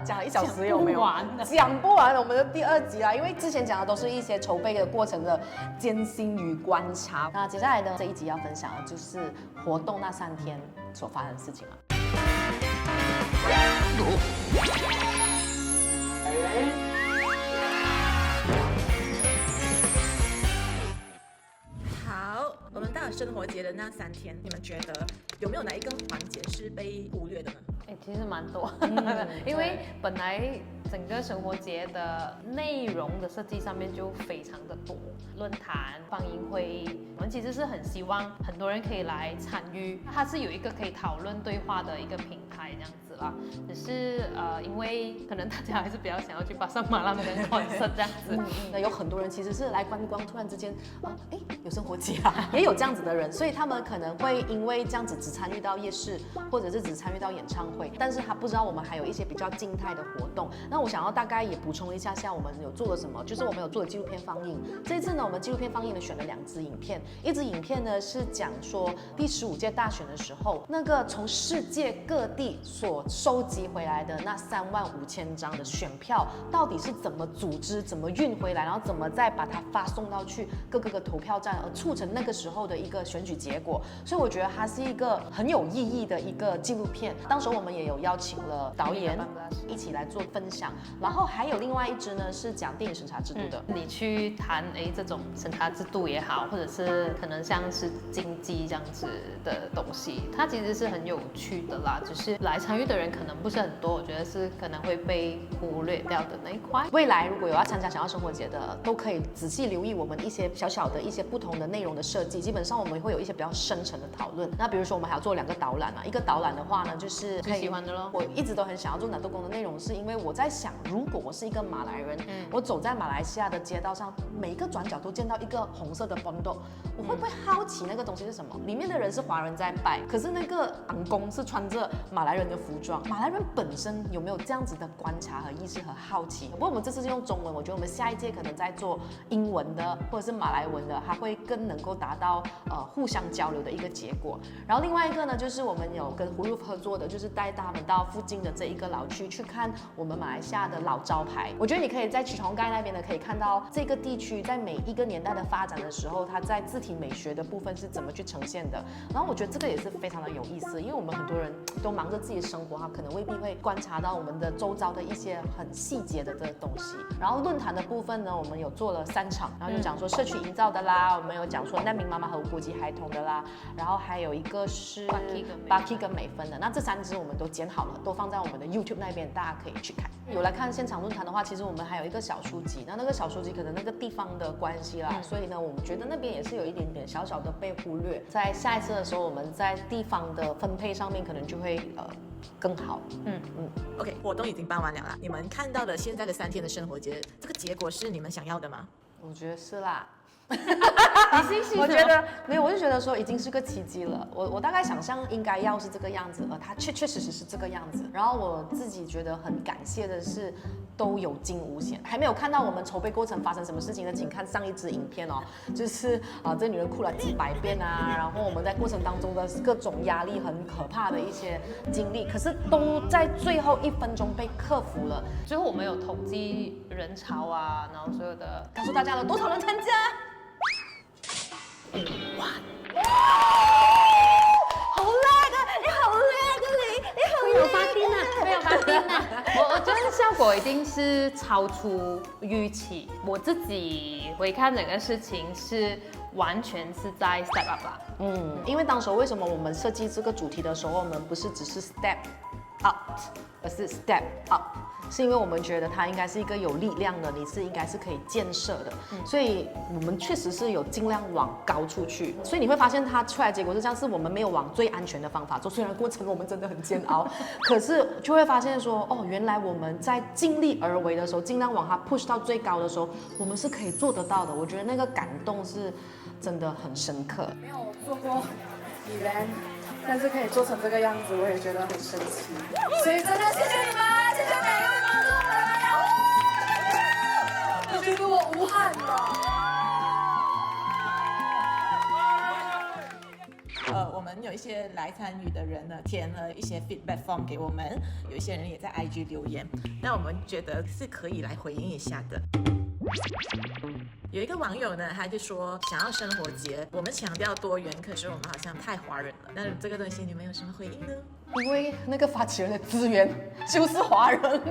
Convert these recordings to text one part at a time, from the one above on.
讲了1小时有没有？讲不完我们的第2集啦，因为之前讲的都是一些筹备的过程的艰辛与观察。那接下来呢，这一集要分享的就是活动那3天所发生的事情了。好，我们到了生活节的那3天，你们觉得有没有哪一个环节是被忽略的呢？其实蛮多，因为本来整个生活节的内容的设计上面就非常的多，论坛、放映会，我们其实是很希望很多人可以来参与，它是有一个可以讨论对话的一个平台这样子啦。只是因为可能大家还是比较想要去巴塞马拉跟concert这样子，那有很多人其实是来观光，突然之间有生活节啊，也有这样子的人，所以他们可能会因为这样子只参与到夜市，或者是只参与到演唱会，但是他不知道我们还有一些比较静态的活动。那我想要大概也补充一下我们有做了什么，就是我们有做了纪录片放映。这一次呢，我们纪录片放映呢选了2支影片，一支影片呢是讲说第15届大选的时候，那个从世界各地所收集回来的那35000张的选票，到底是怎么组织、怎么运回来，然后怎么再把它发送到去各个投票站，而促成那个时候的一个选举结果。所以我觉得它是一个很有意义的一个纪录片。当时我们也有邀请了导演一起来做分享，然后还有另外一支呢是讲电影审查制度的。你去谈这种审查制度也好，或者是可能像是经济这样子的东西，它其实是很有趣的啦。只是来参与的人可能不是很多，我觉得是可能会被忽略掉的那一块。未来如果有要参加想要生活节的，都可以仔细留意我们一些小小的一些不同的内容的设计。基本上我们会有一些比较深层的讨论。那比如说我们还要做2个导览啊，一个导览的话呢，就是最喜欢的咯。我一直都很想要做南豆宫的内容，是因为我在想，如果我是一个马来人，我走在马来西亚的街道上，每一个转角都见到一个红色的 bondo， 我会不会好奇那个东西是什么？里面的人是华人在拜，可是那个昂公是穿着马来人的服装。马来人本身有没有这样子的观察和意识和好奇？不过我们这次是用中文，我觉得我们下一届可能在做英文的或者是马来文的，它会更能够达到互相交流的一个结果。然后另外一个呢，就是我们有跟胡 Roof 合作的，就是带他们到附近的这一个老区去看我们马来西亚的老招牌。我觉得你可以在曲同盖那边呢，可以看到这个地区在每一个年代的发展的时候，它在字体美学的部分是怎么去呈现的。然后我觉得这个也是非常的有意思，因为我们很多人都忙着自己的生活，可能未必会观察到我们的周遭的一些很细节的这个东西。然后论坛的部分呢，我们有做了3场，然后就讲说社区营造的啦，我们有讲说难民妈妈和无国籍孩童的啦，然后还有一个是 Baki 跟美芬的。那这3支我们都剪好了，都放在我们的 YouTube 那边，大家可以去看。有来看现场论坛的话，其实我们还有一个小书籍，那个小书籍可能那个地方的关系啦，所以呢，我们觉得那边也是有一点点小小的被忽略。在下一次的时候，我们在地方的分配上面可能就会更好。OK， 活动已经办完了啦，你们看到的现在的3天的生活节，这个结果是你们想要的吗？我觉得是啦。你信息？我觉得没有，我就觉得说已经是个奇迹了。我大概想象应该要是这个样子，而它确实是这个样子。然后我自己觉得很感谢的是，都有惊无险。还没有看到我们筹备过程发生什么事情的，请看上一支影片哦。就是这女人哭了几百遍啊，然后我们在过程当中的各种压力很可怕的一些经历，可是都在最后1分钟被克服了。最后我们有统计人潮啊，然后所有的告诉大家了多少人参加。哇！好辣的，你好辣的你好没有发电啊，没有发电啊！我觉得效果一定是超出预期。我自己回看整个事情是完全是在 step up 啦。因为当时为什么我们设计这个主题的时候，我们不是只是 step out， 而是 step up。是因为我们觉得它应该是一个有力量的，你是应该是可以建设的，所以我们确实是有尽量往高处去，所以你会发现它出来结果是这样，是我们没有往最安全的方法做，虽然过程我们真的很煎熬，可是就会发现说，哦，原来我们在尽力而为的时候，尽量往它 push 到最高的时候，我们是可以做得到的。我觉得那个感动是真的很深刻。没有做过event，但是可以做成这个样子，我也觉得很神奇，所以真的谢谢你们，谢谢每一位帮助我的人，我觉得我无憾了。我们有一些来参与的人呢，填了一些 feedback form 给我们，有一些人也在 IG 留言，那我们觉得是可以来回应一下的。有一个网友呢，他就说想要生活节，我们强调多元，可是我们好像太华人了。那这个东西你们有什么回应呢？因为那个发起人的资源就是华人，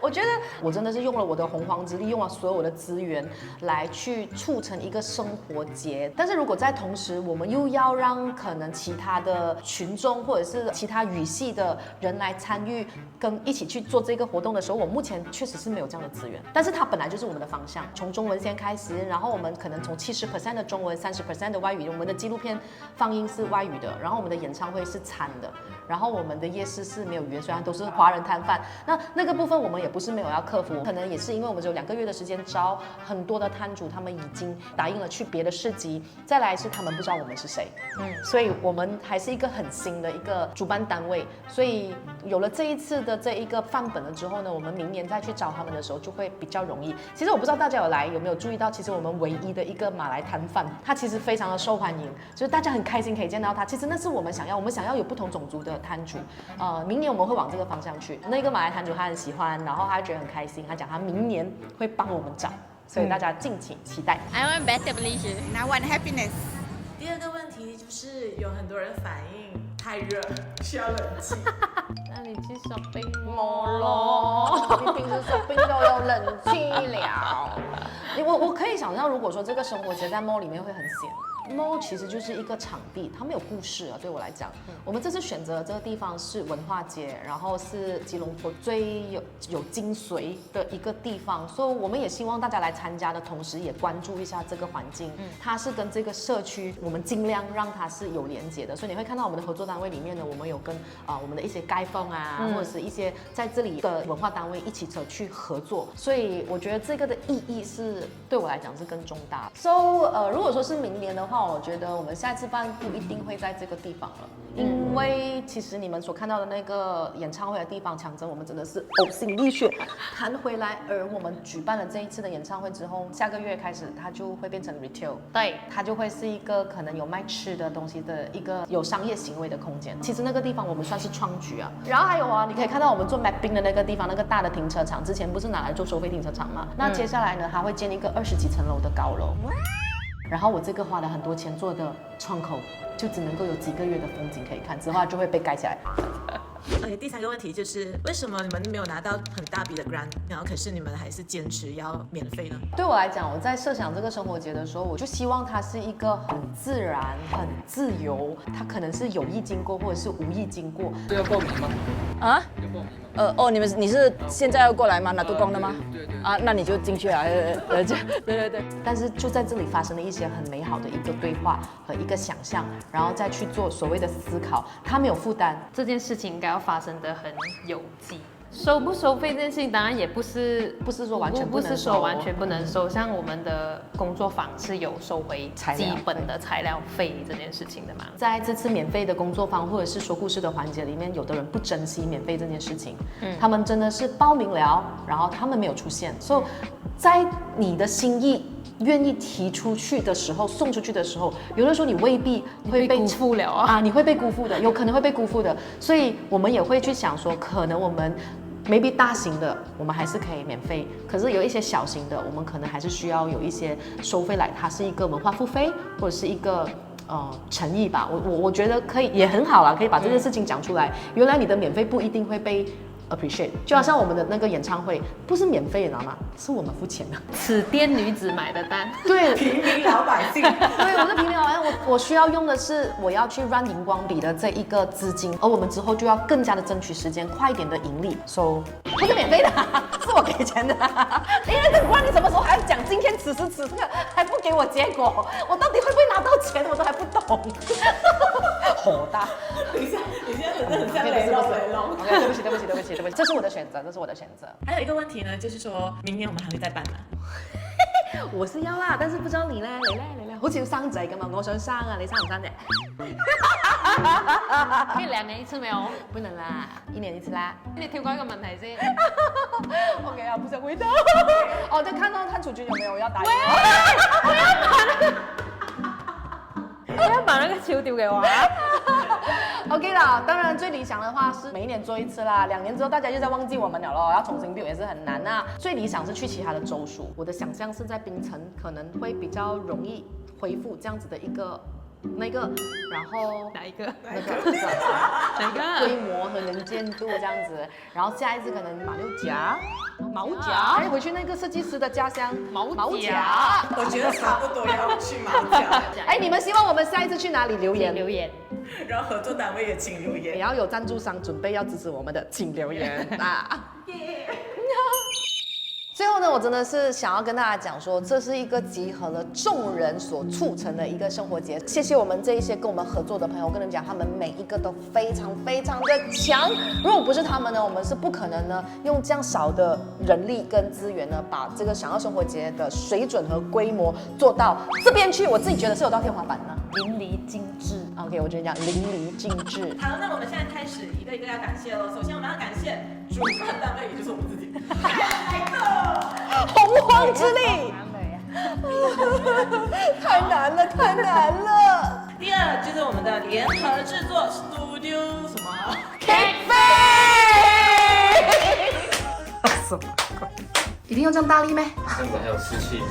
我觉得我真的是用了我的洪荒之力，用了所有我的资源来去促成一个生活节。但是如果在同时，我们又要让可能其他的群众或者是其他语系的人来参与，跟一起去做这个活动的时候，我目前确实是没有这样的资源。但是它本来就是我们的方向，从中文先开始，然后我们可能从70% 的中文，30% 的外语，我们的纪录片放映是外语的，然后我们的演唱会是餐的，然后我们的夜市是没有语言，虽然都是华人摊贩。那个部分我们也不是没有要克服，可能也是因为我们只有2个月的时间招很多的摊主，他们已经答应了去别的市集，再来是他们不知道我们是谁，所以我们还是一个很新的一个主办单位，所以有了这一次的这一个范本了之后呢，我们明年再去找他们的时候就会比较容易。其实我不知道大家有没有注意到，其实我们唯一的一个马来摊贩，他其实非常的受欢迎，就是大家很开心可以见到他。其实那是我们想要有不同种族的摊主。明年我们会往这个方向去。那个马来摊主他很喜欢，然后他觉得很开心，他讲他明年会帮我们找，所以大家敬请期待。I want better Malaysia. I want happiness. 第二个问题就是有很多人反映太热，需要冷气。那你去 shopping 咯，你平时 shopping 都有冷气了。我可以想象，如果说这个生活节在 mall 里面会很闲。mall 其实就是一个场地，它没有故事啊。对我来讲，我们这次选择的这个地方是文化街，然后是吉隆坡最有精髓的一个地方，所以我们也希望大家来参加的同时，也关注一下这个环境。它是跟这个社区，我们尽量让它是有连接的。所以你会看到我们的合作单位里面呢，我们有跟我们的一些街坊啊，或者是一些在这里的文化单位一起去合作。所以我觉得这个的意义是对我来讲是更重大。So 如果说是明年的话，我觉得我们下次办不一定会在这个地方了，因为其实你们所看到的那个演唱会的地方，强征我们真的是呕心沥血谈回来。而我们举办了这一次的演唱会之后，下个月开始它就会变成 retail， 对，它就会是一个可能有卖吃的东西的一个有商业行为的空间。其实那个地方我们算是创举啊。然后还有啊，你可以看到我们做 mapping 的那个地方，那个大的停车场，之前不是拿来做收费停车场嘛？那接下来呢，它会建一个20几层楼的高楼。然后我这个花了很多钱做的窗口，就只能够有几个月的风景可以看，之后就会被盖起来。OK， 第3个问题就是为什么你们没有拿到很大笔的 grant， 然后可是你们还是坚持要免费呢？对我来讲，我在设想这个生活节的时候，我就希望它是一个很自然、很自由，它可能是有意经过或者是无意经过。这要报名吗？啊？要报名吗？你是现在要过来吗？拿督工的吗？对对。啊，那你就进去啊，对。但是就在这里发生了一些很美好的一个对话和一个想象，然后再去做所谓的思考，它没有负担。这件事情应该要发生得很有机。收不收费这件事情，当然也不是说完全不能收，不是说完全不能收。像我们的工作坊是有收回基本的材料费这件事情的嘛。在这次免费的工作坊或者是说故事的环节里面，有的人不珍惜免费这件事情，他们真的是报名了，然后他们没有出现。所以在你的心意愿意提出去的时候，送出去的时候，有的时候你未必会被辜负了啊，你会被辜负的，有可能会被辜负的。所以我们也会去想说，可能我们maybe 大型的我们还是可以免费，可是有一些小型的，我们可能还是需要有一些收费来，它是一个文化付费或者是一个诚意吧。我觉得可以，也很好啦，可以把这件事情讲出来。原来你的免费不一定会被appreciate， 就好像我们的那个演唱会不是免费，你知道吗？是我们付钱的。此店女子买的单，对，平民老百姓。对，我是平民老百姓，我需要用的是我要去run荧光笔的这一个资金，而我们之后就要更加的争取时间，快一点的盈利。So 不是免费的，是我给钱的。因为这关你什么时候还要讲？今天此时此刻还不给我结果，我到底会不会拿到钱，我都还不懂。火大！等一下，你现在很像雷龙。OK， 对不起，这是我的选择，这是我的选择。还有一个问题呢，就是说明年我们还会再办吗？我是要啦，但是不知道你咧，你咧，好似要生仔咁嘛，我想生啊，你生唔生啫？可以2年1次沒有？不能啦，1年1次啦。你跳過一個問題先。OK 啊，不想回答。就看到摊主君有没有要打？我要把把那个球丢给我。OK 啦，当然最理想的话是每一年做一次啦，2年之后大家又再忘记我们了咯，要重新 build 也是很难啊。最理想是去其他的州属，我的想象是在槟城可能会比较容易恢复这样子的一个那个，然后哪一个？那个哪个？规模和能见度这样子，然后下一次可能马六甲。毛还甲，回去那个设计师的家乡毛甲。我觉得差不多要去马甲，哎，你们希望我们下一次去哪里留言？留言。然后合作单位也请留言。也要有赞助商准备要支持我们的，请留言啊！最后呢，我真的是想要跟大家讲说，这是一个集合了众人所促成的一个生活节。谢谢我们这一些跟我们合作的朋友，我跟你们讲，他们每一个都非常非常的强。如果不是他们呢，我们是不可能呢用这样少的人力跟资源呢，把这个想要生活节的水准和规模做到这边去。我自己觉得是有到天花板的，淋漓尽致。OK， 我觉得讲淋漓尽致。好，那我们现在开始一个一个要感谢喽。首先我们要感谢主办单位，也就是我们自己，洪荒之力，太难了，太难了。第二就是我们的联合制作 Studio 什么 Cake 什么鬼？一定要这样大力咩？这样子还有湿气。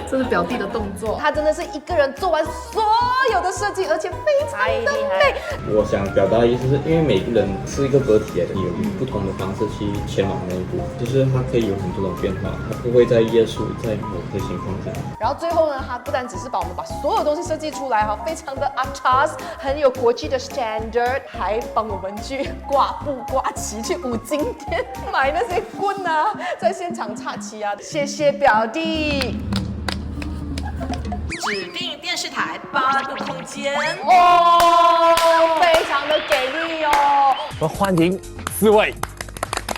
这是表弟的动作，他真的是一个人做完所有的设计，而且非常的美。我想表达的意思是，因为每个人是一个个体来的，有不同的方式去前往那一步，就是它可以有很多种变化，它不会再约束在某些情况下。然后最后呢，他不单只是把我们把所有东西设计出来哈，非常的 atas， 很有国际的 standard， 还帮我们去挂布挂旗，去五金店买那些棍啊，在现场插旗啊。谢谢表弟。指定电视台8度空间哦，非常的给力哦。我欢迎4位。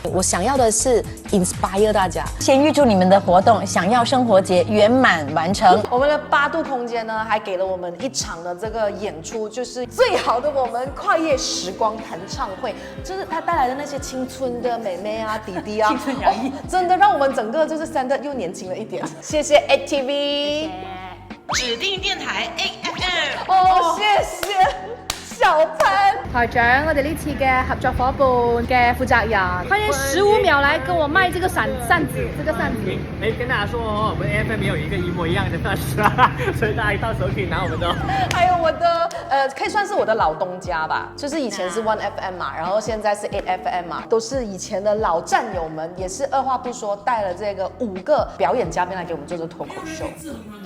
我想要的是 inspire 大家，先预祝你们的活动想要生活节圆满完成。我们的8度空间呢，还给了我们一场的这个演出，就是最好的我们跨越时光弹唱会，就是它带来的那些青春的妹妹啊、弟弟啊，青春洋溢，真的让我们整个就是standard又年轻了一点。谢谢 ATV， 指定電台 AFM。哦，謝謝小潘。台長，我哋呢次嘅合作伙伴嘅負責人，快點15秒來跟我賣這個扇子，這個扇子。哎，跟大家說哦，我們 AFM 沒有一個一模一樣的扇子啦，所以大家到時候可以拿我們的。還有我的可以算是我的老東家吧，就是以前是 One FM 嘛，然後現在是8 FM 嘛，都是以前的老戰友們，也是二話不說帶了這個5個表演嘉賓來給我們做這個脫口秀，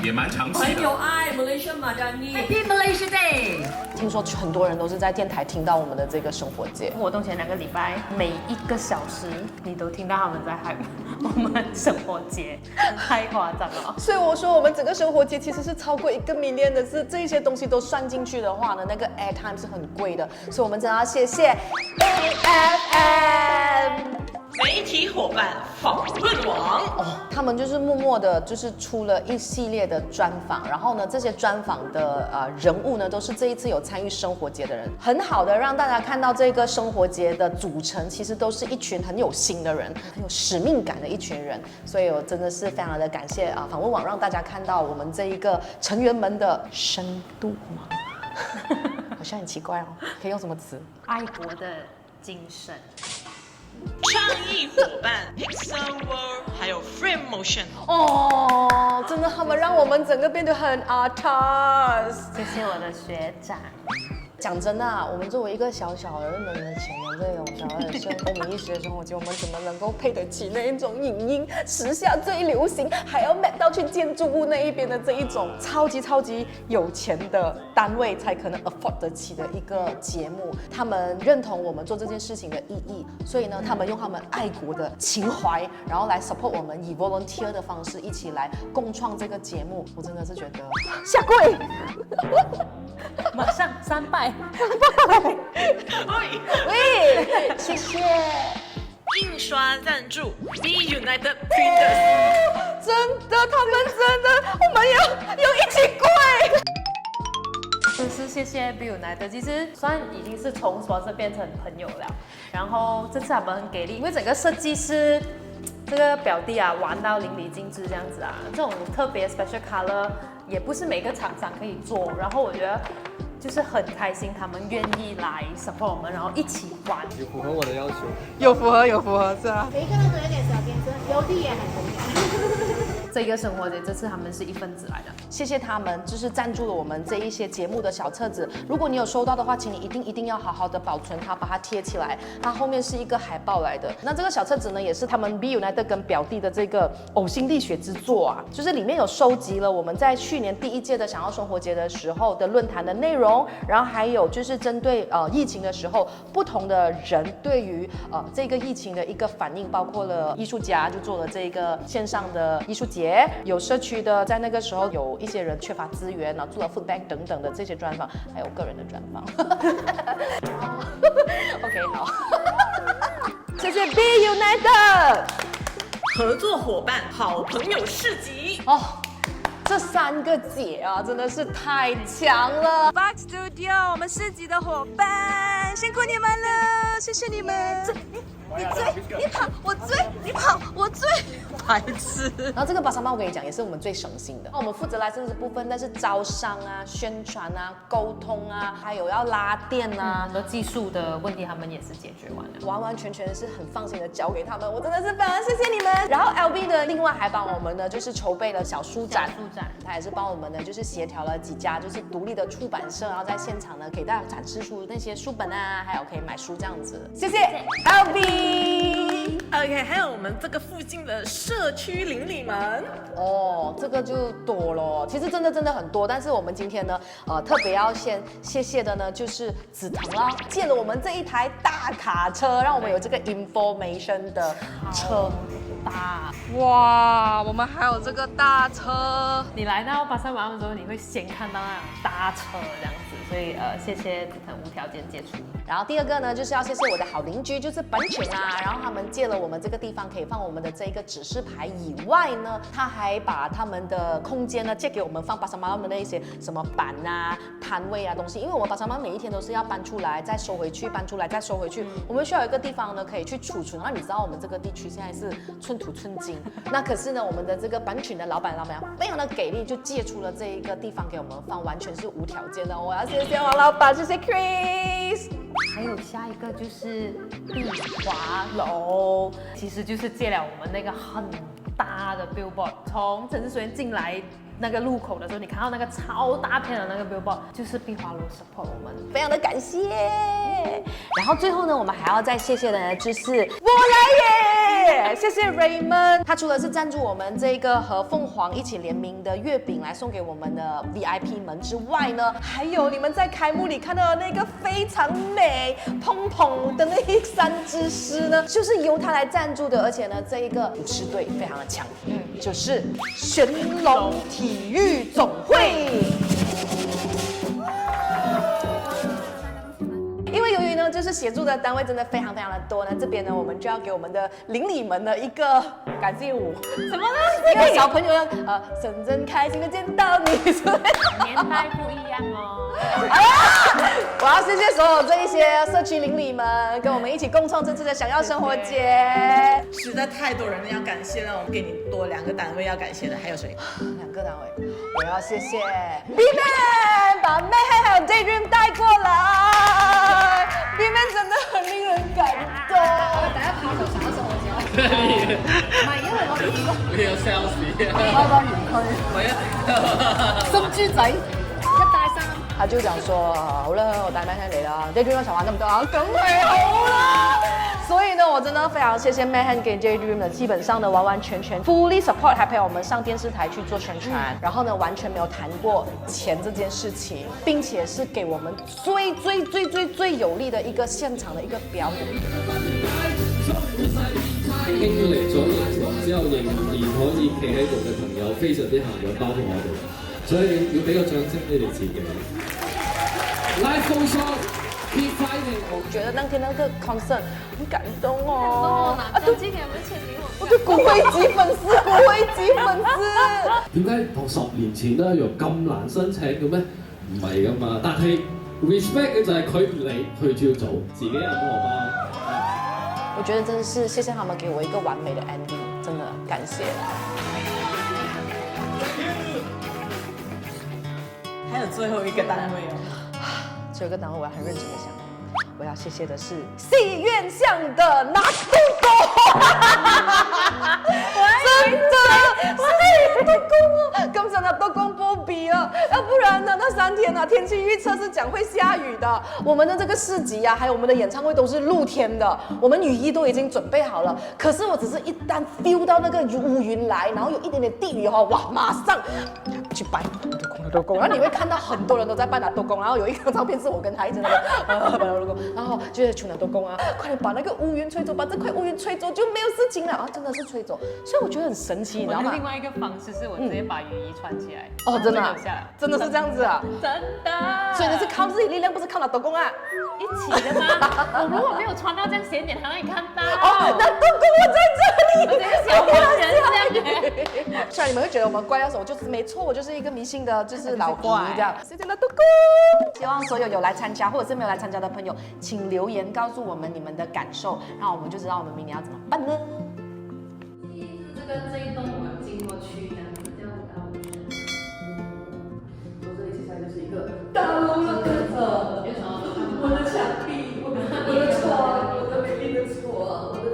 也蠻長期的。Happy Malaysia Day！ 聽說很多人都是在電台聽到我們的這個生活節。活動前2個禮拜，每一個小時你都聽到他們在喊我們生活節，太誇張了。所以我說我們整個生活節其實是超過1個 million 的，是這些東西都算進去的話呢，那個 airtime 是很貴的，所以我們真的要謝謝 AFM。媒体伙伴访问网哦，他们就是默默的，就是出了一系列的专访，然后呢，这些专访的人物呢，都是这一次有参与生活节的人，很好的让大家看到这个生活节的组成，其实都是一群很有心的人，很有使命感的一群人，所以我真的是非常的感谢访问网让大家看到我们这一个成员们的深度吗？好像很奇怪哦，可以用什么词？愛國的精神。倡议伙伴 Pixel World 还有 Frame Motion。哦，真的，他们让我们整个变得很 atas。謝謝我的學長。讲真的我们作为一个小小的人的前沿这种小小的生活民意识的生活节，我们怎么能够配得起那一种影音时下最流行，还要 map 到去建筑物那一边的这一种超级有钱的单位才可能 afford 得起的一个节目？他们认同我们做这件事情的意义，所以呢，他们用他们爱国的情怀，然后来 support 我们以 volunteer 的方式一起来共创这个节目。我真的是觉得下跪。馬上3拜。喂，谢谢。印刷赞助 Be United Printers。真的，他们真的，我们要一起跪。真是謝謝 Be United，其實算已經是從sponsor變成朋友了。然後這次他們很給力，因為整個設計是这个表弟啊玩到淋漓尽致这样子啊，这种特别 special color 也不是每个厂商可以做，然后我觉得就是很开心，他们愿意来 support 我们，然后一起玩，有符合我的要求。有符合是吧？每一个人都有点小天真，邮递也很重要。这个生活节这次他们是一份子来的。谢谢他们，就是赞助了我们这一些节目的小册子。如果你有收到的话，请你一定要好好的保存它，把它贴起来。它后面是一个海报来的。那这个小册子呢，也是他们 Be United 跟表弟的这个呕心沥血之作啊，就是里面有收集了我们在去年第1届的想要生活节的时候的论坛的内容，然后还有就是针对疫情的时候，不同的人对于这个疫情的一个反应，包括了艺术家就做了这个线上的艺术节。有社区的，在那个时候有一些人缺乏资源，然后做了 food bank 等等的这些专访，还有个人的专访。OK， 好，谢谢 Be United 合作伙伴、好朋友市集哦。这3个姐啊，真的是太强了。Box Studio， 我们市集的伙伴，辛苦你们了，谢谢你们。你追，你跑，我追；你跑，我追。白痴。然后这个巴沙妈我跟你讲，也是我们最省心的。我们负责来这部分，但是招商啊、宣传啊、沟通啊，还有要拉店啊，很多技术的问题他们也是解决完了，完完全全是很放心的交给他们，我真的是非常谢谢你们。然后 LB 的另外还帮我们呢，就是筹备了小书展，他也是帮我们呢，就是协调了几家就是独立的出版社，然后在现场呢给大家展示出那些书本啊，还有可以买书这样子。谢谢 LB。OK， 还有我们这个附近的社区邻里们哦，这个就多了，其实真的很多。但是我们今天呢，特别要先谢谢的呢，就是紫藤啦，借了我们这一台大卡车，让我们有这个 information 的车。大哇，我们还有这个大车。你来到巴沙马的时候，你会先看到那种大车这样子，所以谢谢紫藤无条件接触。然后第2个呢，就是要谢谢我的好邻居，就是本群啊。然后他们借了我们这个地方可以放我们的这个指示牌以外呢，他还把他们的空间呢借给我们放巴沙马的那一些什么板啊、摊位啊东西。因为我们巴沙马每一天都是要搬出来再收回去，搬出来再收回去，我们需要有一个地方呢可以去储存。那你知道我们这个地区现在是寸土寸金，那可是呢，我们的这个本群的老板非常的给力，就借出了这一个地方给我们放，完全是无条件的。我要谢谢王老板，谢谢 Chris。还有下一个就是碧华楼，其实就是借了我们那个很大的 billboard， 从城市学院进来那个路口的时候，你看到那个超大片的那个 billboard， 就是碧华楼 support 我们，非常的感谢。然后最后呢，我们还要再谢谢的呢，就是我来耶，谢谢 Raymond， 他除了是赞助我们这个和凤凰一起联名的月饼来送给我们的 VIP 们之外呢，还有你们在开幕里看到的那个非常美蓬蓬的那3只狮呢，就是由他来赞助的，而且呢，这一个舞狮队非常的强，就是玄龙体育总会。因为由于呢，就是协助的单位真的非常的多呢，这边呢，我们就要给我们的邻里们的一个感谢舞，什么呢？因为小朋友要真开心的见到你，年代不一样哦。我要谢谢所有这一些社区邻里们，跟我们一起共创这次的想要生活节。实在太多人要感谢了，我们给你多2个单位要感谢的，还有谁？2个单位，我要谢谢 B-Man 把 Mayhem 还有 Daydream 带过来，B-Man 真的很令人感动。大家拍手想要生活节，唔係因為我哋你有 sales 開個園區，心豬仔一帶3。他就講說好了，我帶 Mayhem 嚟啦 ，Daydream 想玩那麼多啊，梗係好啦。所以呢，我真的非常謝謝 Mayhem 跟 Daydream 呢，基本上呢完完全全 fully support， 還陪我們上電視台去做宣傳，然後呢完全沒有談過錢這件事情，並且是給我們最有力的一個現場的一個表演。輕輕嚟咗疫情之後，仍然可以企喺度嘅朋友，非常之幸運，包括我哋，所以要俾個掌聲你哋自己。Life goes on, keep fighting。我覺得當天那個 concert 很感動哦。都之前有冇簽名？我對骨灰級粉絲，骨灰級粉絲。點解同10年前都一樣咁難申請嘅咩？唔係噶嘛，但係 respect 嘅就係佢唔理，佢就要做，自己有荷包。我覺得真的是謝謝他們給我一個完美的 ending。真的感谢。还有最后一个单位哦，最后一个单位我要很认真的想，我要谢谢的是戏院巷的拿豆豆，真的是豆公哦，咁真的豆公波比啊，要不然呢那3天啊天气预测是讲会下雨的，我们的这个市集啊，还有我们的演唱会都是露天的，我们雨衣都已经准备好了，可是我只是一旦 feel 到那个乌云来，然后有一点点地雨哈，哇，马上去拜豆公，然后你会看到很多人都在拜拿豆公，然后有一张照片是我跟他一直那个拜豆公，然后就是求拿豆公啊，快点把那个乌云吹走，把这块乌云吹走就没有事情了啊，真的是吹走，所以我觉得很神奇，你知道吗？另外一个方式是我直接把雨衣穿起来，哦，真的、啊留下来，真的是这样子啊，真的。所以你是靠自己力量，不是靠拿豆公啊？一起的吗？我如果没有穿到这样显眼，他哪里看到？哦，拿豆公我在这里，我这个小黄人这样。虽然你们会觉得我们怪，但是我就是没错，我就是一个迷信的，就是老皮这样。谢谢拿豆公。希望所有有来参加或者是没有来参加的朋友，请留言告诉我们你们的感受，让我们就知道我们明年要怎么办呢？这一栋我们进过去，这样子这样子到我这里接下来就是一个大楼的特色，我的墙壁，我的床，我的美丽的床，我的